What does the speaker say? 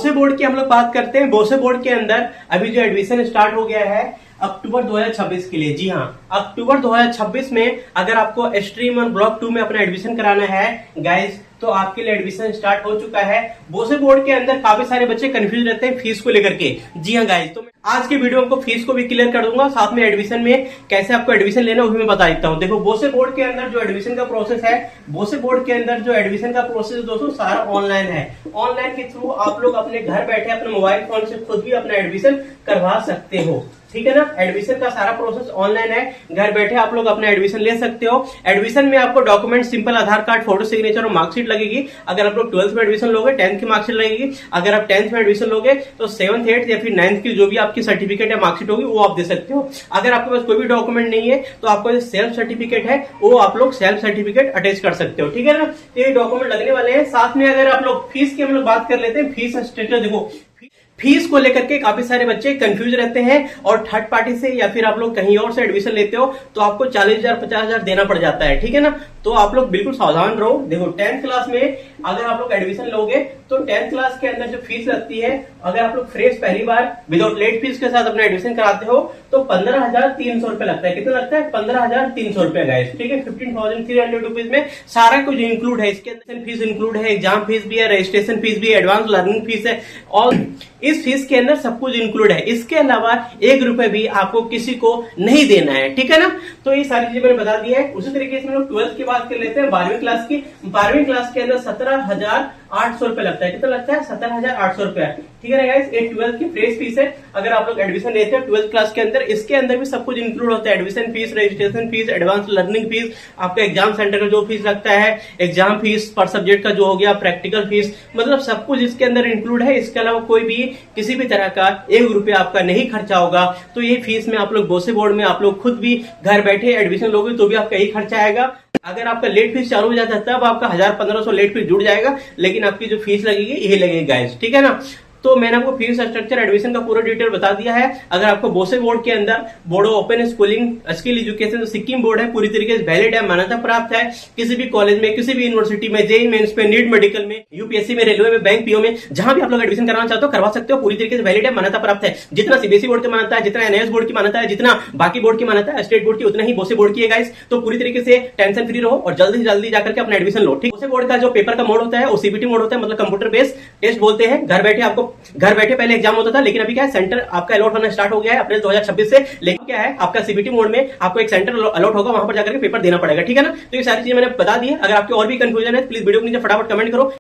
बोसे board की हम लोग बात करते हैं। बोसे बोर्ड के अंदर अभी जो एडमिशन स्टार्ट हो गया है अक्टूबर 2026 के लिए। जी हाँ, अक्टूबर 2026 में अगर आपको स्ट्रीम और ब्लॉक 2 में अपना एडमिशन कराना है गाइस, तो आपके लिए एडमिशन स्टार्ट हो चुका है। बोसे बोर्ड के अंदर काफी सारे बच्चे कंफ्यूज रहते हैं फीस को लेकर के। जी हाँ गाइस, तो आज की वीडियो में आपको फीस को भी क्लियर कर दूंगा, साथ में एडमिशन में कैसे आपको एडमिशन लेना वो भी मैं बता देता हूँ। देखो, बोसे बोर्ड के अंदर जो एडमिशन का प्रोसेस है, बोसे बोर्ड के अंदर जो एडमिशन का प्रोसेस दोस्तों सारा ऑनलाइन है। ऑनलाइन के थ्रू आप लोग अपने घर बैठे अपने मोबाइल फोन से खुद भी अपना एडमिशन करवा सकते हो। ठीक है ना, एडमिशन का सारा प्रोसेस ऑनलाइन है, घर बैठे आप लोग अपना एडमिशन ले सकते हो। एडमिशन में आपको डॉक्यूमेंट सिंपल आधार कार्ड, फोटो, सिग्नेचर और मार्कशीट लगेगी। अगर आप लोग 12th में एडमिशन लोगे 10th की मार्कशीट लगेगी। अगर आप 10th में एडमिशन लोगे तो 7th, 8th या फिर 9th की जो भी आपकी सर्टिफिकेट या मार्कशीट होगी वो आप दे सकते हो। अगर आपके पास कोई भी डॉक्यूमेंट नहीं है तो आपको जो सेल्फ सर्टिफिकेट है वो आप लोग सेल्फ सर्टिफिकेट अटैच कर सकते हो। ठीक है ना, तो ये डॉक्यूमेंट लगने वाले हैं। साथ में अगर आप लोग फीस की हम लोग बात कर लेते हैं, फीस स्ट्रक्चर देखो, फीस को लेकर के काफी सारे बच्चे कंफ्यूज रहते हैं और थर्ड पार्टी से या फिर आप लोग कहीं और से एडमिशन लेते हो तो आपको 40,000 50,000 देना पड़ जाता है। ठीक है ना, तो आप लोग बिल्कुल सावधान रहो। देखो, 10th क्लास में अगर आप लोग एडमिशन लोगे तो 10th क्लास के अंदर जो फीस लगती है, अगर आप लोग फ्रेश पहली बार विदाउट लेट फीस के साथ अपना एडमिशन कराते हो तो 15,300 रुपए लगता है। कितना लगता है? 15,300 रुपए गाइस। ठीक है, 15,300 रुपीज में सारा कुछ इंक्लूड है। इसके अंदर फीस इंक्लूड है, एग्जाम फीस भी है, रजिस्ट्रेशन फीस भी है, एडवांस लर्निंग फीस है, और इस फीस के अंदर सब कुछ इंक्लूड है। इसके अलावा 1 रुपए भी आपको किसी को नहीं देना है। ठीक है ना, तो ये सारी चीजें मैंने बता दी है। उसी तरीके से हम लोग 12th की बात कर लेते हैं, 12वीं क्लास की। 12वीं क्लास के अंदर 17,800 रुपए लगता है। कितना लगता है? 17,800 रुपए। ठीक है ना गाइस, ये 12th की फ्रेश फीस है। अगर आप लोग एडमिशन लेते हैं 12th क्लास के अंदर, इसके अंदर भी सब कुछ इंक्लूड होता है। Admission fees, registration fees, advance learning fees, आपका एग्जाम सेंटर का जो फीस लगता है, एग्जाम फीस पर सब्जेक्ट का जो हो गया, प्रैक्टिकल फीस, मतलब सब कुछ इसके अंदर इंक्लूड है। इसके अलावा कोई भी किसी भी तरह का 1 रुपया आपका नहीं खर्चा होगा। तो ये फीस में आप लोग बोसे बोर्ड में आप लोग खुद भी घर बैठे एडमिशन लोगे तो भी आपका यही खर्चा आएगा। अगर आपका लेट फीस चालू हो जाता है तब आपका 1,000-1,500 लेट फीस जुड़ जाएगा, लेकिन आपकी जो फीस लगेगी यही लगेगी गाइस। ठीक है ना, तो मैंने आपको फीस स्ट्रक्चर, एडमिशन का पूरा डिटेल बता दिया है। अगर आपको बोसे बोर्ड के अंदर board of open schooling skill education Sikkim board है, पूरी तरीके से वैलिड है, मान्यता प्राप्त है। किसी भी कॉलेज में, किसी भी यूनिवर्सिटी में, जेईई मेंस में, नीट मेडिकल में, यूपीएससी में, रेलवे में, बैंक पीओ में, जहां भी आप लोग एडमिशन कराना चाहते हो करवा सकते हो। पूरी तरीके से वैलिड है, मान्यता प्राप्त है। जितना सीबीएसई बोर्ड की मान्यता है, जितना एनआईएस बोर्ड की मान्यता है, जितना बाकी बोर्ड की मान्यता है, स्टेट बोर्ड की, उतना ही बोसे बोर्ड की है गाइस। तो पूरी तरीके से टेंशन फ्री रहो और जल्दी से जल्दी जाकर के अपना एडमिशन लो। ठीक, बोसे बोर्ड का जो पेपर का मोड होता है वो सीबीटी मोड होता है, मतलब कंप्यूटर बेस्ड टेस्ट बोलते हैं। घर बैठे आपको, घर बैठे पहले एग्जाम होता था, लेकिन अभी क्या है, सेंटर आपका अलॉट होना स्टार्ट हो गया है अप्रैल 2026 से। लेकिन क्या है, आपका सीबीटी मोड में आपको एक सेंटर अलॉट होगा, वहां पर जाकर के पेपर देना पड़ेगा। ठीक है ना, तो ये सारी चीजें मैंने बता दी है। अगर आपके और भी कंफ्यूजन है प्लीज वीडियो को नीचे फटाफट कमेंट करो।